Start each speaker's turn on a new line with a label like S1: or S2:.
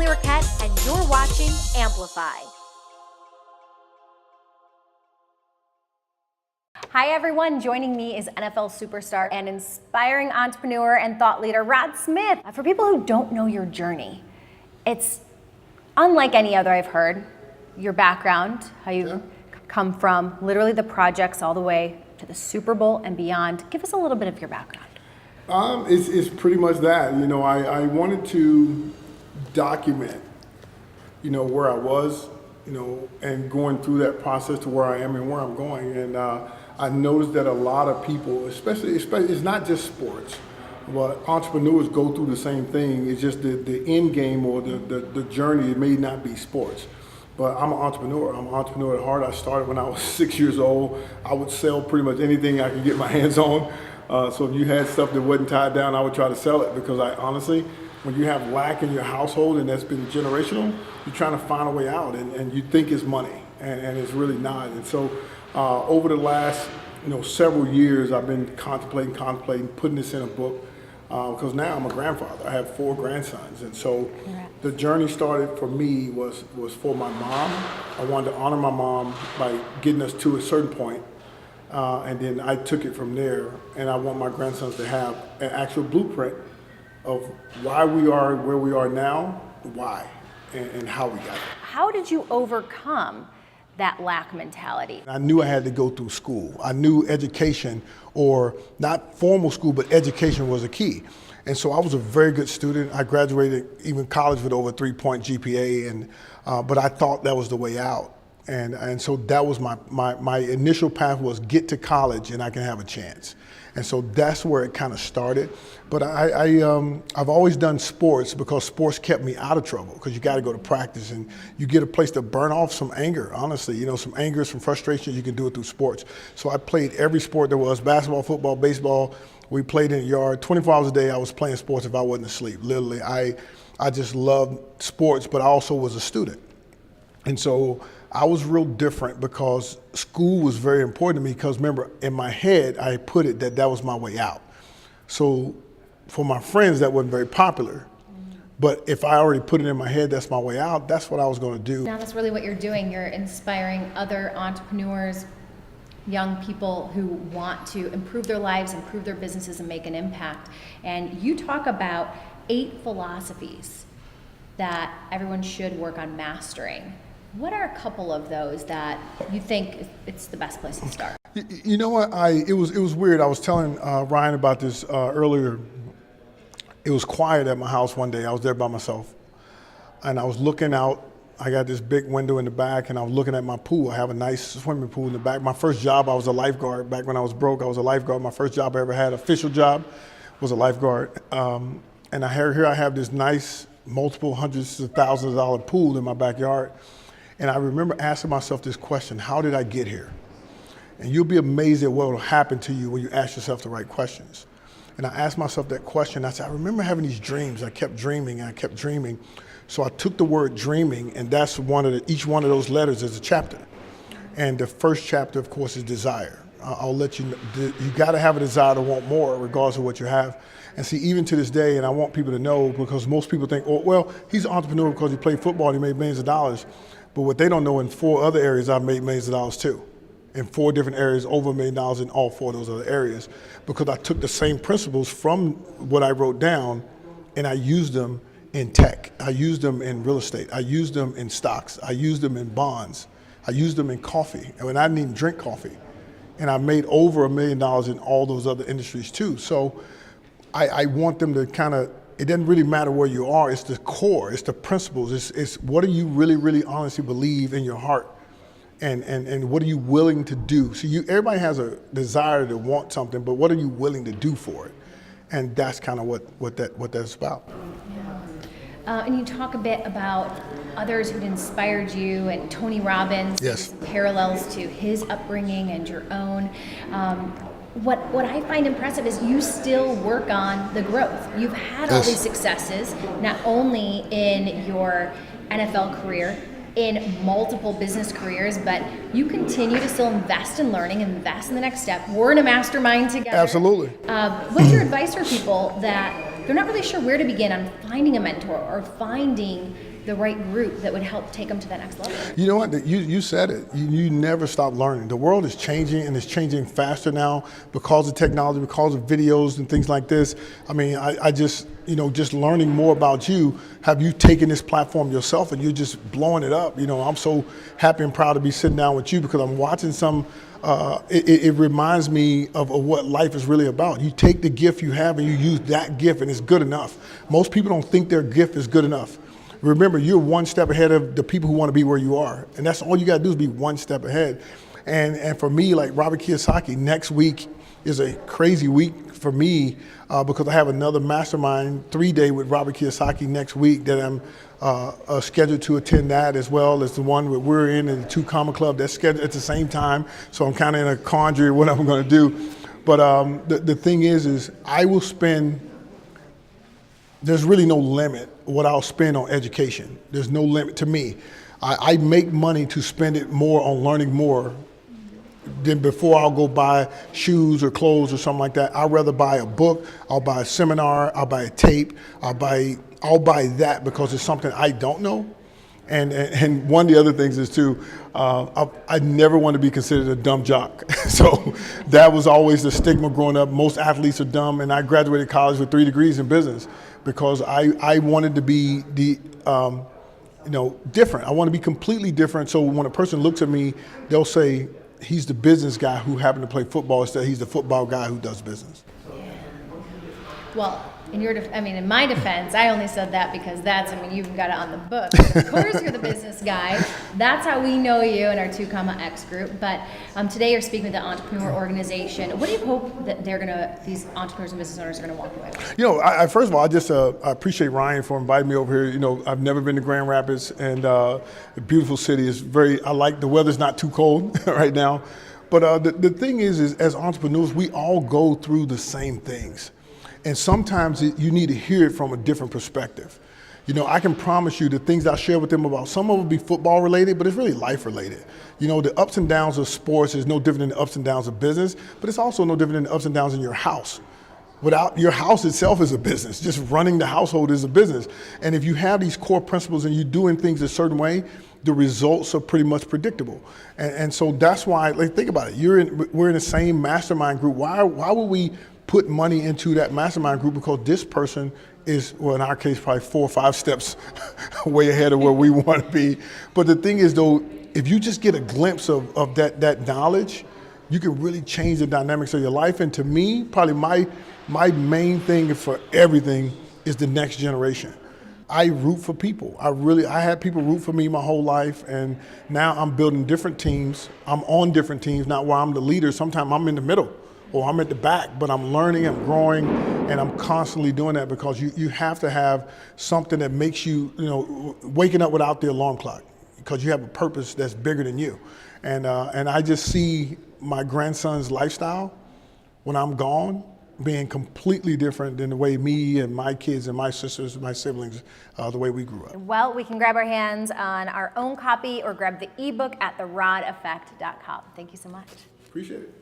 S1: Richett, and you're watching Amplify. Hi everyone, joining me is NFL superstar and inspiring entrepreneur and thought leader Rod Smith. For people who don't know your journey, it's unlike any other I've heard. Your background, how you come from literally the projects all the way to the Super Bowl and beyond. Give us a little bit of your background.
S2: It's pretty much that. I wanted to document, where I was, and going through that process to where I am and where I'm going. And I noticed that a lot of people, especially it's not just sports, but entrepreneurs go through the same thing. It's just the end game or the journey. It may not be sports. But I'm an entrepreneur. I'm an entrepreneur at heart. I started when I was 6 years old. I would sell pretty much anything I could get my hands on. So if you had stuff that wasn't tied down, I would try to sell it, because I honestly, when you have lack in your household and that's been generational, you're trying to find a way out, and you think it's money, and it's really not. And so over the last several years, I've been contemplating, putting this in a book, because now I'm a grandfather. I have 4 grandsons, and so the journey started for me was for my mom. I wanted to honor my mom by getting us to a certain point. And then I took it from there, and I want my grandsons to have an actual blueprint of why we are where we are now, why, and how we got there.
S1: How did you overcome that lack mentality?
S2: I knew I had to go through school. I knew education, or not formal school, but education was a key. And so I was a very good student. I graduated even college with over 3-point GPA, and but I thought that was the way out. And so that was my initial path, was get to college and I can have a chance. And so that's where it kind of started. But I've always done sports, because sports kept me out of trouble, because you got to go to practice and you get a place to burn off some anger, honestly, some anger, some frustration. You can do it through sports. So I played every sport there was: basketball, football, baseball. We played in the yard 24 hours a day. I was playing sports if I wasn't asleep. Literally, I just loved sports, but I also was a student. And so I was real different, because school was very important to me, because remember, in my head, I put it that was my way out. So for my friends, that wasn't very popular. But if I already put it in my head, that's my way out, that's what I was going to do.
S3: Now that's really what you're doing. You're inspiring other entrepreneurs, young people who want to improve their lives, improve their businesses, and make an impact. And you talk about 8 philosophies that everyone should work on mastering. What are a couple of those that you think it's the best place to start?
S2: You know what? It was weird. I was telling Ryan about this earlier. It was quiet at my house one day. I was there by myself, and I was looking out. I got this big window in the back, and I was looking at my pool. I have a nice swimming pool in the back. My first job, I was a lifeguard. Back when I was broke, I was a lifeguard. My first job I ever had, official job, was a lifeguard. And here I have this nice, multiple hundreds of thousands of dollar pool in my backyard. And I remember asking myself this question: how did I get here? And you'll be amazed at what will happen to you when you ask yourself the right questions. And I asked myself that question. I said, I remember having these dreams. I kept dreaming and I kept dreaming. So I took the word dreaming, and that's each one of those letters is a chapter. And the first chapter, of course, is desire. I'll let you know, you got to have a desire to want more, regardless of what you have. And see, even to this day, and I want people to know, because most people think, oh, well, he's an entrepreneur because he played football and he made millions of dollars. But what they don't know, in 4 other areas, I've made millions of dollars too. In 4 different areas, over $1 million in all 4 of those other areas, because I took the same principles from what I wrote down, and I used them in tech. I used them in real estate. I used them in stocks. I used them in bonds. I used them in coffee, and I didn't even drink coffee. And I made over $1 million in all those other industries too. So I want them to kind of, it doesn't really matter where you are, it's the core, it's the principles, it's what do you really, really honestly believe in your heart, and what are you willing to do? So everybody has a desire to want something, but what are you willing to do for it? And that's kind of what that's about.
S3: Yeah. And you talk a bit about others who'd inspired you, and Tony Robbins,
S2: yes,
S3: parallels to his upbringing and your own. What I find impressive is you still work on the growth. You've had all these successes, not only in your NFL career, in multiple business careers, but you continue to still invest in learning, invest in the next step. We're in a mastermind together.
S2: Absolutely.
S3: What's your advice for people that they're not really sure where to begin on finding a mentor or finding the right group that would help take them to that next level?
S2: You know what? You said it. You never stop learning. The world is changing, and it's changing faster now because of technology, because of videos and things like this. I mean, I just, just learning more about you. Have you taken this platform yourself, and you're just blowing it up? I'm so happy and proud to be sitting down with you because I'm watching some. It reminds me of what life is really about. You take the gift you have and you use that gift, and it's good enough. Most people don't think their gift is good enough. Remember, you're one step ahead of the people who want to be where you are. And that's all you got to do is be one step ahead. And for me, like Robert Kiyosaki, next week is a crazy week for me because I have another mastermind 3-day with Robert Kiyosaki next week that I'm scheduled to attend that, as well as the one that we're in the 2 Comma Club that's scheduled at the same time. So I'm kind of in a quandary of what I'm going to do. But the thing is I will spend, there's really no limit what I'll spend on education. There's no limit to me. I make money to spend it more on learning more than before I'll go buy shoes or clothes or something like that. I'd rather buy a book, I'll buy a seminar, I'll buy a tape, I'll buy that because it's something I don't know. And one of the other things is too, I never want to be considered a dumb jock. So that was always the stigma growing up. Most athletes are dumb, and I graduated college with 3 degrees in business because I wanted to be different. I want to be completely different. So when a person looks at me, they'll say, he's the business guy who happened to play football instead he's the football guy who does business.
S3: Well, in my defense, I only said that because you even got it on the book. Of course you're the business guy. That's how we know you in our 2 X group. But today you're speaking with the Entrepreneur Organization. What do you hope that these entrepreneurs and business owners are going to walk away with?
S2: First of all, I appreciate Ryan for inviting me over here. I've never been to Grand Rapids, and a beautiful city. I like the weather's not too cold right now. But the thing is as entrepreneurs, we all go through the same things. And sometimes you need to hear it from a different perspective. I can promise you the things I share with them about, some of them will be football related, but it's really life related. The ups and downs of sports is no different than the ups and downs of business, but it's also no different than the ups and downs in your house. Without your house itself is a business. Just running the household is a business. And if you have these core principles and you're doing things a certain way, the results are pretty much predictable. And so that's why, think about it. We're in the same mastermind group. Why would we put money into that mastermind group? Because this person is, well, in our case, probably 4 or 5 steps way ahead of where we want to be. But the thing is, though, if you just get a glimpse of that knowledge, you can really change the dynamics of your life. And to me, probably my main thing for everything is the next generation. I root for people. I had people root for me my whole life, and now I'm building different teams. I'm on different teams, not where I'm the leader. Sometimes I'm in the middle, or I'm at the back, but I'm learning, I'm growing, and I'm constantly doing that because you have to have something that makes you, waking up without the alarm clock, because you have a purpose that's bigger than you. And I just see my grandson's lifestyle when I'm gone being completely different than the way me and my kids and my sisters, my siblings, the way we grew up.
S1: Well, we can grab our hands on our own copy or grab the ebook at therodeffect.com. Thank you so much.
S2: Appreciate it.